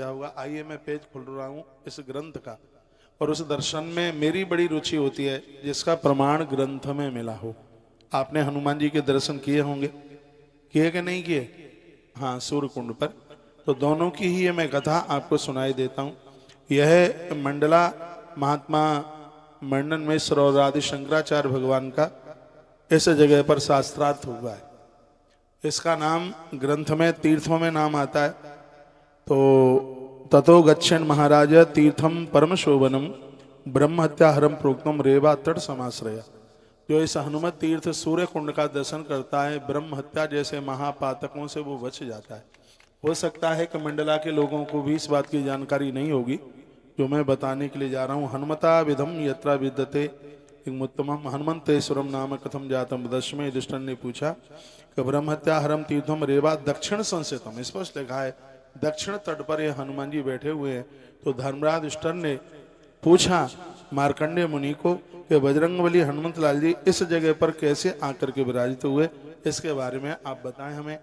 क्या होगा। आइए मैं पेज खोल रहा हूँ इस ग्रंथ का, और उस दर्शन में मेरी बड़ी रुचि होती है जिसका प्रमाण ग्रंथ में मिला हो। आपने हनुमान जी के दर्शन किए होंगे, किए कि नहीं किए? हाँ, सूर्यकुंड पर। तो दोनों की ही ये मैं कथा आपको सुनाई देता हूँ। यह मंडला महात्मा मंडन मिश्र और आदि शंकराचार्य भगवान का इस जगह पर शास्त्रार्थ हुआ है। इसका नाम ग्रंथ में तीर्थों में नाम आता है। तो ततो गच्छन् महाराज तीर्थम परम शोभनम ब्रह्म हत्या हरम प्रोक्तम रेवा तट समाश्रय। जो इस हनुमत तीर्थ सूर्य कुंड का दर्शन करता है, ब्रह्म हत्या जैसे महापातकों से वो बच जाता है। हो सकता है कि मंडला के लोगों को भी इस बात की जानकारी नहीं होगी जो मैं बताने के लिए जा रहा हूँ। हनुमता विधम यत्रा विद्यते उत्तमम हनुमंतेश्वरम नाम कथम जातम। दशमें युधिष्ठिर ने पूछा कि ब्रह्म हत्या हरम तीर्थम रेवा दक्षिण संस्थितम, स्पष्ट लिखा है दक्षिण तट पर ये हनुमान जी बैठे हुए हैं। तो धर्मराज युधिष्ठिर ने पूछा मार्कंडेय मुनि को कि बजरंगबली हनुमंत लाल जी इस जगह पर कैसे आकर के विराजित हुए, इसके बारे में आप बताएं हमें।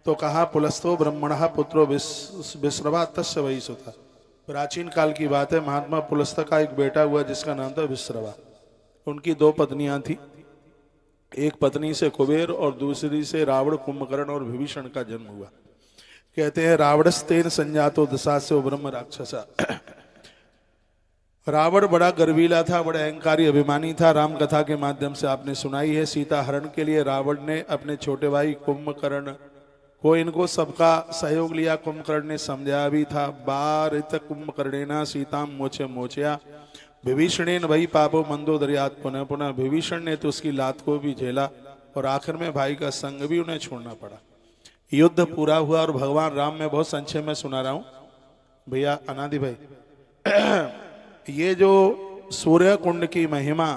तो कहा पुलस्तो ब्रह्मणः पुत्रो विश्रवा तस्य वही सुता। प्राचीन काल की बात है, महात्मा पुलस्त का एक बेटा हुआ जिसका नाम था विश्रवा। उनकी दो पत्नियां थी, एक पत्नी से कुबेर और दूसरी से रावण कुंभकर्ण और विभीषण का जन्म हुआ। कहते हैं रावणस्तेन संजातो दशास्यो ब्रह्म राक्षसा। रावण बड़ा गर्वीला था, बड़ा अहंकारी अभिमानी था। राम कथा के माध्यम से आपने सुनाई है। सीता हरण के लिए रावण ने अपने छोटे भाई कुंभकर्ण को, इनको सबका सहयोग लिया। कुंभकर्ण ने समझाया भी था। बार कुंभकर्णेना सीताम मोचे मोचया विभीषणेन वही पापो मंदो दरियात पुनः पुनः। विभीषण ने तो उसकी लात को भी झेला और आखिर में भाई का संग भी उन्हें छोड़ना पड़ा। युद्ध पूरा हुआ और भगवान राम, में बहुत संक्षेप में सुना रहा हूं भैया अनादि भाई। ये जो सूर्य कुंड की महिमा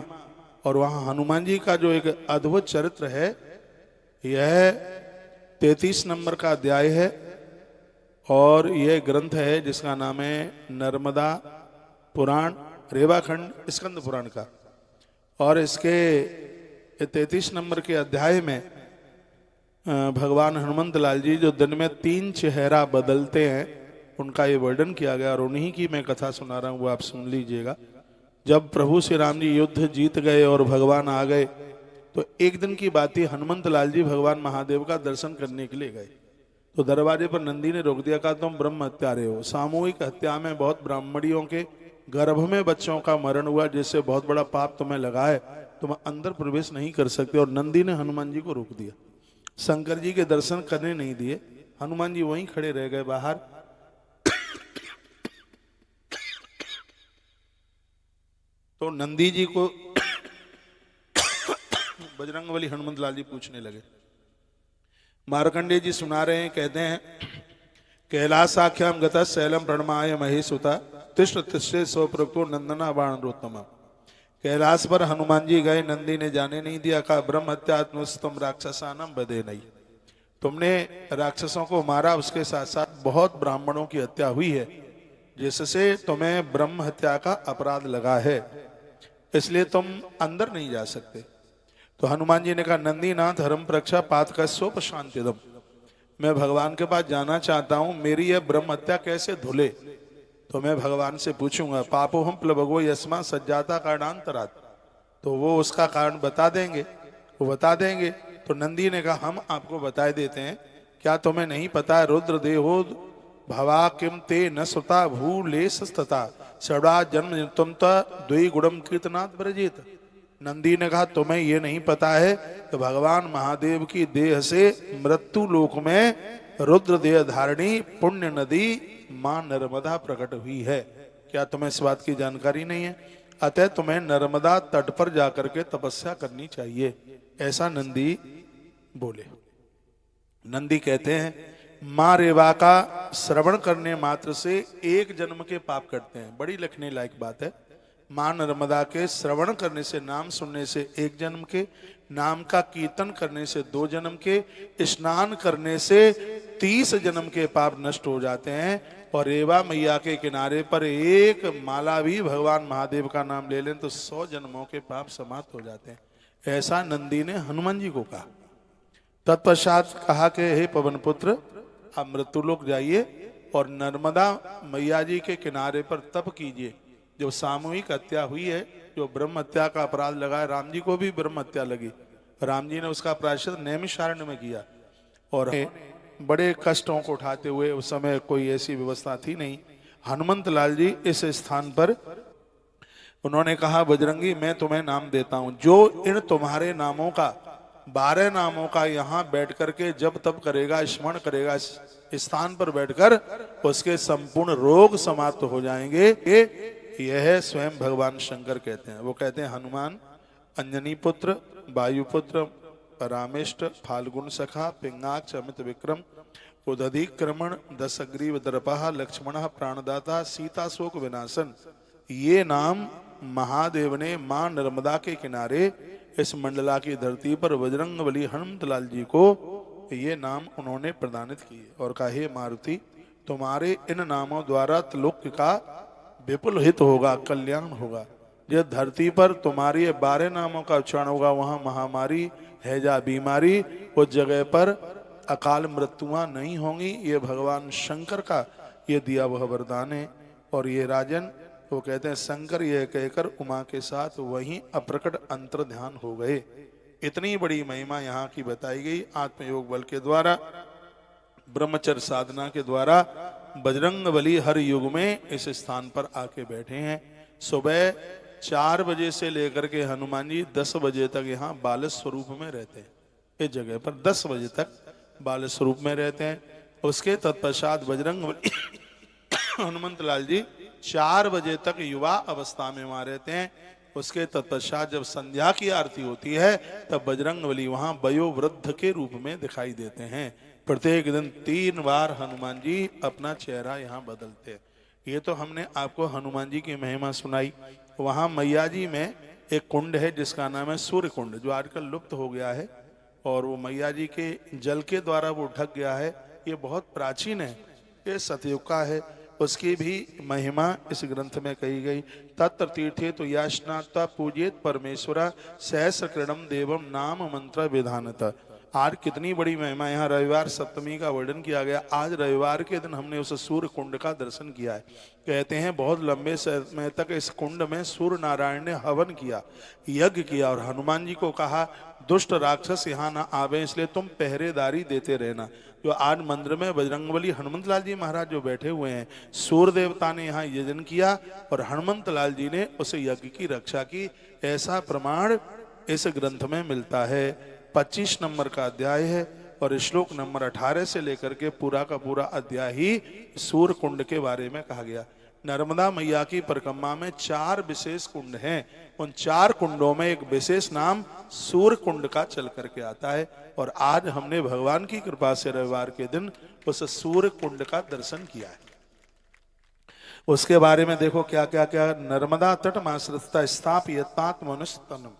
और वहां हनुमान जी का जो एक अद्भुत चरित्र है, यह 33 नंबर का अध्याय है और यह ग्रंथ है जिसका नाम है नर्मदा पुराण, रेवाखंड स्कंद पुराण का। और इसके 33 नंबर के अध्याय में भगवान हनुमंत लाल जी जो दिन में 3 चेहरा बदलते हैं उनका ये वर्णन किया गया, और उन्हीं की मैं कथा सुना रहा हूँ, वो आप सुन लीजिएगा। जब प्रभु श्री राम जी युद्ध जीत गए और भगवान आ गए, तो एक दिन की बात ही हनुमंत लाल जी भगवान महादेव का दर्शन करने के लिए गए। तो दरवाजे पर नंदी ने रोक दिया, कहा तुम ब्रह्म हत्यारे हो। सामूहिक हत्या में बहुत ब्राह्मणियों के गर्भ में बच्चों का मरण हुआ, जिससे बहुत बड़ा पाप तुम्हें लगा है, तुम अंदर प्रवेश नहीं कर सकते। और नंदी ने हनुमान जी को रोक दिया, शंकर जी के दर्शन करने नहीं दिए। हनुमान जी वहीं खड़े रह गए बाहर। तो नंदी जी को बजरंगबली हनुमंत लाल जी पूछने लगे। मार्कंडेय जी सुना रहे हैं, कहते हैं कैलासाख्याम गता शैलम प्रणमाय महेशुता तिष्ठ तिष्ठे स्वप्रक्तो नंदना बाणरोत्तम। कैलाश पर हनुमान जी गए, नंदी ने जाने नहीं दिया। कहा ब्रह्म हत्यात्मस्तम राक्षसानम बदे नहीं, तुमने राक्षसों को मारा, उसके साथ साथ बहुत ब्राह्मणों की हत्या हुई है, जिससे तुम्हें ब्रह्म हत्या का अपराध लगा है, इसलिए तुम अंदर नहीं जा सकते। तो हनुमान जी ने कहा नंदी नाथ धर्म प्रक्षा पात कस्योप शांतिदम, मैं भगवान के पास जाना चाहता हूं, मेरी यह ब्रह्म हत्या कैसे धुले, तो मैं भगवान से पूछूंगा। पापो हम प्लवगो यस्मा सज्जाता कारणांतरात, तो वो उसका कारण बता देंगे, वो बता देंगे। तो नंदी ने कहा हम आपको बता देते हैं, क्या तुम्हें नहीं पता है रुद्र देहो भवा किम ते न सुता भूलेशस्तता सड़ा जन्म तुम द्वि गुणम कीर्तनाथ ब्रजेत। नंदी ने कहा तुम्हें ये नहीं पता है कि भगवान महादेव की देह से मृत्यु लोक में रुद्र देह धारणी पुण्य नदी मां नर्मदा प्रकट हुई है, क्या तुम्हें इस बात की जानकारी नहीं है? अतः तुम्हें नर्मदा तट पर जाकर के तपस्या करनी चाहिए, ऐसा नंदी बोले। नंदी कहते हैं मां रेवा का श्रवण करने मात्र से 1 जन्म के पाप कटते हैं। बड़ी लिखने लायक बात है। मां नर्मदा के श्रवण करने से, नाम सुनने से 1 जन्म के, नाम का कीर्तन करने से 2 जन्म के, स्नान करने से 30 जन्म के पाप नष्ट हो जाते हैं। और रेवा मैया के किनारे पर 1 माला भी भगवान महादेव का नाम ले लें तो 100 जन्मों के पाप समाप्त हो जाते हैं, ऐसा नंदी ने हनुमान जी को कहा। तत्पश्चात कहा कि हे पवन पुत्र, आप मृत्युलोक जाइए और नर्मदा मैया जी के किनारे पर तप कीजिए। जो सामूहिक हत्या हुई है, जो ब्रह्म हत्या का अपराध लगा है, राम जी को भी ब्रह्म हत्या लगी, राम जी ने उसका प्रायश्चित नैमिषारण्य में किया। और बड़े कष्टों को उठाते हुए, उस समय कोई ऐसी व्यवस्था थी नहीं, हनुमंत लाल जी इस स्थान पर उन्होंने कहा, बजरंगी मैं तुम्हें नाम देता हूं, जो इन तुम्हारे नामों का 12 नामों का यहाँ बैठ करके जब तब करेगा, स्मरण करेगा, इस स्थान पर बैठकर, उसके संपूर्ण रोग समाप्त हो जाएंगे। यह स्वयं भगवान शंकर कहते हैं। वो कहते हैं, हनुमान अंजनी पुत्र, वायुपुत्र, रामेष्ट, फाल्गुन सखा, पिंगाक्ष, अमित विक्रम, उदधिक्रमण, दशग्रीव दर्पहा, लक्ष्मण प्राणदाता, सीता शोक विनाशन। ये नाम महादेव ने मां नर्मदा के किनारे इस मंडला की धरती पर बजरंगबली हनुमत लाल जी को ये नाम उन्होंने प्रदानित किए और कहा, हे मारुति, तुम्हारे इन नामों द्वारा त्रिलोक का विपुल हित होगा, कल्याण होगा। जिस धरती पर तुम्हारे ये 12 नामों का उच्चारण होगा, वहां महामारी, हैजा, बीमारी, उस जगह पर अकाल मृत्युआं नहीं होंगी। ये भगवान शंकर का ये दिया वह वरदान है। और ये राजन, वो कहते हैं, शंकर यह कहकर उमा के साथ वहीं अप्रकट अंतर ध्यान हो गए। इतनी बड़ी महिमा यहाँ की बताई गई। आत्मयोग बल के द्वारा, ब्रह्मचर्य साधना के द्वारा बजरंगबली हर युग में इस स्थान पर आके बैठे हैं। सुबह 4 बजे से लेकर के हनुमान जी 10 बजे तक यहाँ बाल स्वरूप में रहते हैं। इस जगह पर 10 बजे तक बाल स्वरूप में रहते हैं। उसके तत्पश्चात बजरंगबली हनुमंत लाल जी 4 बजे तक युवा अवस्था में वहां रहते हैं। उसके तत्पश्चात जब संध्या की आरती होती है, तब बजरंगबली वहां वयोवृद्ध के रूप में दिखाई देते हैं। प्रत्येक दिन 3 बार हनुमान जी अपना चेहरा यहाँ बदलते हैं। ये तो हमने आपको हनुमान जी की महिमा सुनाई। वहां मैया जी में एक कुंड है जिसका नाम है सूर्य कुंड, जो आजकल लुप्त हो गया है, और वो मैया जी के जल के द्वारा वो ढक गया है। ये बहुत प्राचीन है, ये सतयुग का है। उसकी भी महिमा इस ग्रंथ में कही गई। तत्र तीर्थे तो याचनाता पूजित परमेश्वरा सहस्र कृणम देवम नाम मंत्र विधानता। आज कितनी बड़ी महिमा। यहाँ रविवार सप्तमी का वर्णन किया गया। आज रविवार के दिन हमने उस सूर्य कुंड का दर्शन किया है। कहते हैं बहुत लंबे समय तक इस कुंड में सूर्य नारायण ने हवन किया, यज्ञ किया, और हनुमान जी को कहा, दुष्ट राक्षस यहाँ ना आवे, इसलिए तुम पहरेदारी देते रहना। जो आज मंदिर में बजरंगबली हनुमंत लाल जी महाराज जो बैठे हुए हैं, सूर्य देवता ने यहाँ यजन किया और हनुमंत लाल जी ने उस यज्ञ की रक्षा की। ऐसा प्रमाण इस ग्रंथ में मिलता है। 25 नंबर का अध्याय है और श्लोक नंबर 18 से लेकर के पूरा का पूरा अध्याय ही सूर्य कुंड के बारे में कहा गया। नर्मदा मैया की परिक्रमा में 4 विशेष कुंड हैं। उन 4 कुंडों में एक विशेष नाम सूर्य कुंड का चल करके आता है। और आज हमने भगवान की कृपा से रविवार के दिन उस सूर्य कुंड का दर्शन किया है। उसके बारे में देखो क्या क्या क्या। नर्मदा तट माश्रिता स्थापयत्मात्मनुस्तनम।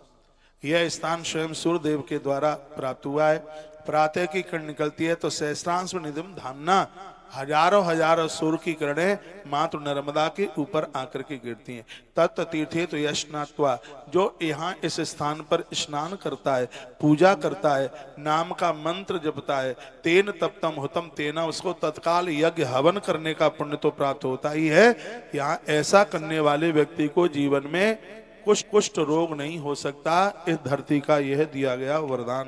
यह स्थान स्वयं सूर्य देव के द्वारा प्राप्त हुआ है। प्रातः की किरण निकलती है तो सहस्रांश निधिम धामना, हजारों हजारों सूर्य की किरणें मात्र नर्मदा के ऊपर आकर के गिरती हैं। तत् तीर्थे तो यशनात्वा, जो यहाँ इस स्थान पर स्नान करता है, पूजा करता है, नाम का मंत्र जपता है, तेन तप्तम हुतम तेना, उसको तत्काल यज्ञ हवन करने का पुण्य तो प्राप्त होता ही है। यहाँ ऐसा करने वाले व्यक्ति को जीवन में कुष्ठ रोग नहीं हो सकता। इस धरती का यह दिया गया वरदान है।